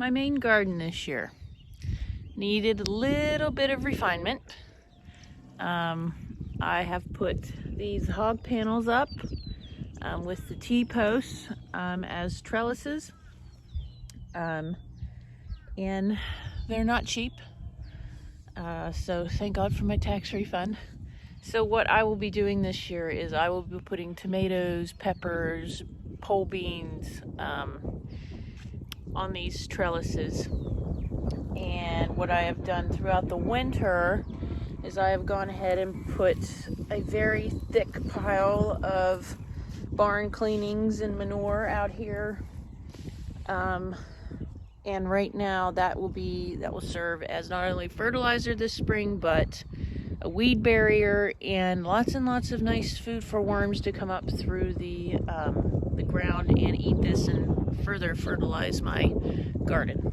my main garden this year. Needed a little bit of refinement. I have put these hog panels up with the T-posts as trellises, and they're not cheap, so thank God for my tax refund. So what I will be doing this year is I will be putting tomatoes, peppers, pole beans on these trellises. And what I have done throughout the winter is I have gone ahead and put a very thick pile of barn cleanings and manure out here. And right now that will serve as not only fertilizer this spring, but a weed barrier and lots of nice food for worms to come up through the ground and eat this and further fertilize my garden.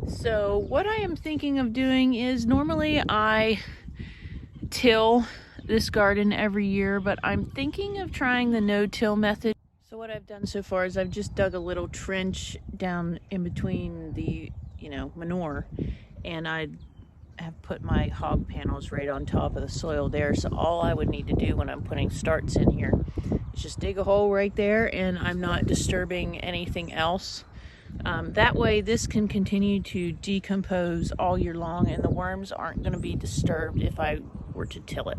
So what I am thinking of doing is, normally I till this garden every year, but I'm thinking of trying the no-till method. So what I've done so far is I've just dug a little trench down in between the manure, and I have put my hog panels right on top of the soil there. So all I would need to do when I'm putting starts in here is just dig a hole right there, and I'm not disturbing anything else. That way this can continue to decompose all year long, and the worms aren't going to be disturbed if I were to till it.